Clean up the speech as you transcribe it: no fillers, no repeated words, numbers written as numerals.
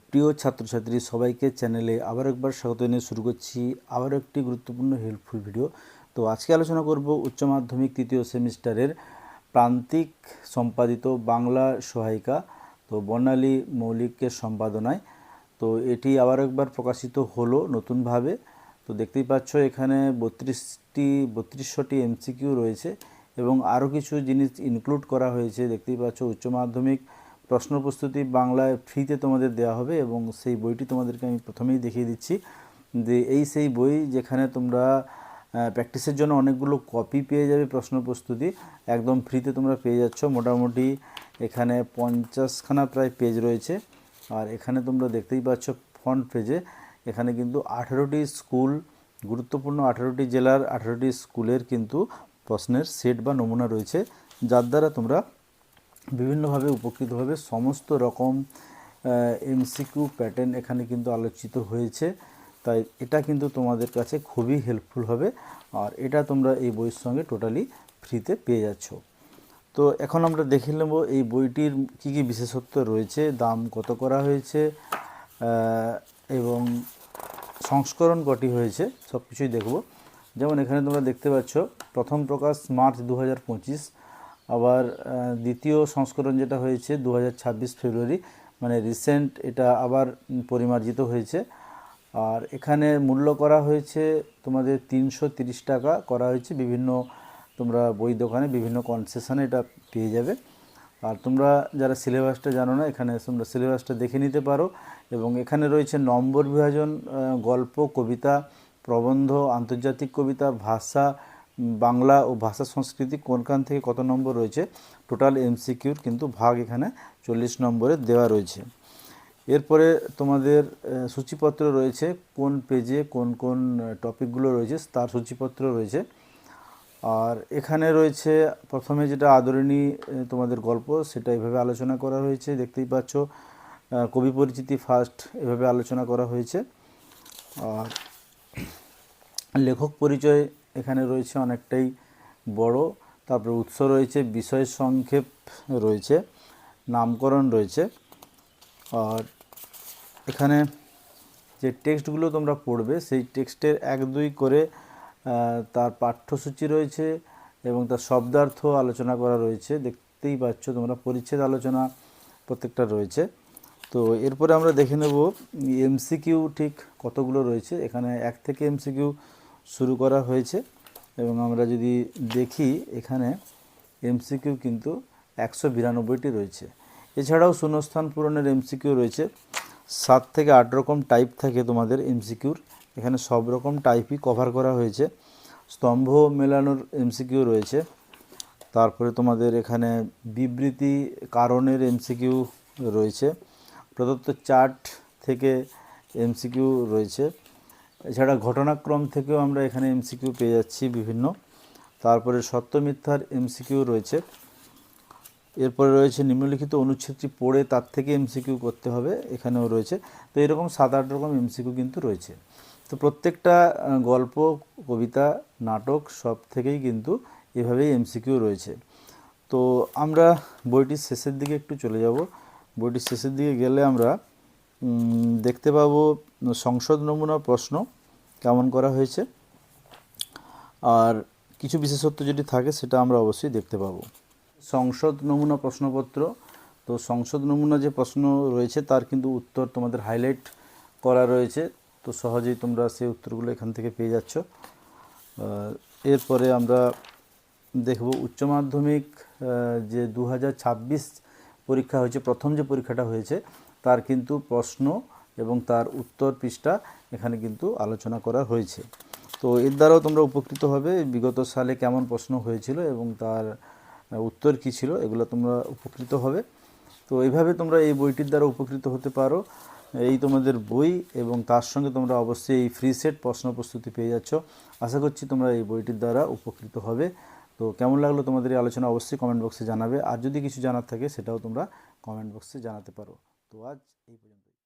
প্রিয় ছাত্রছাত্রী সবাইকে চ্যানেলে আবার একবার স্বাগত জানিয়ে শুরু করছি আবার একটি গুরুত্বপূর্ণ হেল্পফুল ভিডিও। তো আজকে আলোচনা করব উচ্চ মাধ্যমিক তৃতীয় সেমিস্টারের প্রান্তিক সম্পাদিত বাংলা সহায়িকা, তো বর্ণালী মৌলিকের সম্পাদনায়। তো এটি আবার একবার প্রকাশিত হলো নতুনভাবে। তো দেখতেই পাচ্ছ এখানে 32টি এমসিকিউ রয়েছে এবং আরও কিছু জিনিস ইনক্লুড করা হয়েছে। দেখতেই পাচ্ছ উচ্চ মাধ্যমিক প্রশ্ন প্রস্তুতি বাংলায় ফ্রিতে তোমাদের দেওয়া হবে এবং সেই বইটি তোমাদেরকে আমি প্রথমেই দেখিয়ে দিচ্ছি যে এই সেই বই যেখানে তোমরা প্র্যাকটিসের জন্য অনেকগুলো কপি পেয়ে যাবে। প্রশ্ন প্রস্তুতি একদম ফ্রিতে তোমরা পেয়ে যাচ্ছ। মোটামুটি এখানে 50খানা প্রায় পেজ রয়েছে। আর এখানে তোমরা দেখতেই পাচ্ছ ফ্রন্ট পেজে এখানে কিন্তু 18টি স্কুল, গুরুত্বপূর্ণ 18টি জেলার 18টি স্কুলের কিন্তু প্রশ্নের সেট বা নমুনা রয়েছে, যার দ্বারা তোমরা বিভিন্নভাবে উপকৃত হবে। সমস্ত রকম এমসিকিউ প্যাটার্ন এখানে কিন্তু আলোচিত হয়েছে, তাই এটা কিন্তু তোমাদের কাছে খুবই হেল্পফুল হবে। আর এটা তোমরা এই বইয়ের সঙ্গে টোটালি ফ্রিতে পেয়ে যাচ্ছ। তো এখন আমরা দেখে নেব এই বইটির কী কী বিশেষত্ব রয়েছে, দাম কত করা হয়েছে এবং সংস্করণ কটি হয়েছে, সব কিছুই দেখব। যেমন এখানে তোমরা দেখতে পাচ্ছ প্রথম প্রকাশ মার্চ 2025, আবার দ্বিতীয় সংস্করণ যেটা হয়েছে 2026 ফেব্রুয়ারি, মানে রিসেন্ট এটা আবার পরিমার্জিত হয়েছে। আর এখানে মূল্য করা হয়েছে তোমাদের 330 টাকা করা হয়েছে। বিভিন্ন তোমরা বই দোকানে বিভিন্ন কনসেশনে এটা পেয়ে যাবে। আর তোমরা যারা সিলেবাসটা জানো না, এখানে তোমরা সিলেবাসটা দেখে নিতে পারো। এবং এখানে রয়েছে নম্বর বিভাজন, গল্প, কবিতা, প্রবন্ধ, আন্তর্জাতিক কবিতা, ভাষা, বাংলা ও ভাষা সংস্কৃতি কোনখান থেকে কত নম্বর রয়েছে, টোটাল এমসিকিউর কিন্তু ভাগ এখানে 40 নম্বরে দেওয়া রয়েছে। এরপরে তোমাদের সূচিপত্র রয়েছে, কোন পেজে কোন কোন টপিকগুলো রয়েছে তার সূচিপত্র রয়েছে। আর এখানে রয়েছে প্রথমে যেটা আদরিণী তোমাদের গল্প, সেটা এভাবে আলোচনা করা হয়েছে। দেখতেই পাচ্ছ কবি পরিচিতি ফার্স্ট এভাবে আলোচনা করা হয়েছে। আর লেখক পরিচয় এখানে রয়েছে অনেকটাই বড়। তারপরে উৎস রয়েছে, বিষয় সংক্ষেপ রয়েছে, নামকরণ রয়েছে। আর এখানে যে টেক্সটগুলো তোমরা পড়বে সেই টেক্সটের 1-2 করে তার পাঠ্যসূচি রয়েছে এবং তার শব্দার্থ আলোচনা করা রয়েছে। দেখতেই পাচ্ছ তোমরা পরিচ্ছেদ আলোচনা প্রত্যেকটা রয়েছে। তো এরপরে আমরা দেখে নেব এমসিকিউ ঠিক কতগুলো রয়েছে। এখানে 1 থেকে এমসিকিউ শুরু করা হয়েছে এবং আমরা যদি দেখি এখানে এমসিকিউ কিন্তু 192টি রয়েছে। এছাড়াও শূন্যস্থান পূরণের এমসিকিউ রয়েছে। 7 থেকে 8 রকম টাইপ থাকে তোমাদের এমসিকিউর, এখানে সব রকম টাইপই কভার করা হয়েছে। স্তম্ভ মেলানোর এমসিকিউ রয়েছে। তারপরে তোমাদের এখানে বিবৃতি কারণের এমসিকিউ রয়েছে। প্রদত্ত চার্ট থেকে এমসিকিউ রয়েছে। এছাড়া ঘটনাক্রম থেকেও আমরা এখানে এমসিকিউ পেয়ে যাচ্ছি বিভিন্ন। তারপরে সত্য মিথ্যার এমসিকিউ রয়েছে। এরপরে রয়েছে নিম্নলিখিত অনুচ্ছেদটি পড়ে তার থেকে এমসিকিউ করতে হবে, এখানেও রয়েছে। তো এরকম 7-8 রকম এমসিকিউ কিন্তু রয়েছে। তো প্রত্যেকটা গল্প, কবিতা, নাটক সব থেকেই কিন্তু এভাবেই এমসিকিউ রয়েছে। তো আমরা বইটির শেষের দিকে একটু চলে যাব। বইটির শেষের দিকে গেলে আমরা দেখতে পাবো সংসদ নমুনা প্রশ্ন কেমন করা হয়েছে, আর কিছু বিশেষত্ব যদি থাকে সেটা আমরা অবশ্যই দেখতে পাবো। সংসদ নমুনা প্রশ্নপত্র, তো সংসদ নমুনা যে প্রশ্ন রয়েছে তার কিন্তু উত্তর তোমাদের হাইলাইট করা রয়েছে, তো সহজেই তোমরা সেই উত্তরগুলো এখান থেকে পেয়ে যাচ্ছ। এরপরে আমরা দেখব উচ্চ মাধ্যমিক যে 2026 পরীক্ষা হয়েছে, প্রথম যে পরীক্ষাটা হয়েছে তার কিন্তু প্রশ্ন এবং তার উত্তর পৃষ্ঠা এখানে কিন্তু আলোচনা করা হয়েছে। তো এর দ্বারাও তোমরা উপকৃত হবে, বিগত সালে কেমন প্রশ্ন হয়েছিল এবং তার উত্তর কী ছিল, এগুলো তোমরা উপকৃত হবে। তো এইভাবে তোমরা এই বইটির দ্বারা উপকৃত হতে পারো। এই তোমাদের বই এবং তার সঙ্গে তোমরা অবশ্যই এই ফ্রি সেট প্রশ্ন প্রস্তুতি পেয়ে যাচ্ছ। আশা করছি তোমরা এই বইটির দ্বারা উপকৃত হবে। তো কেমন লাগলো তোমাদের এই আলোচনা অবশ্যই কমেন্ট বক্সে জানাবে, আর যদি কিছু জানার থাকে সেটাও তোমরা কমেন্ট বক্সে জানাতে পারো। তো আজ এই পর্যন্ত।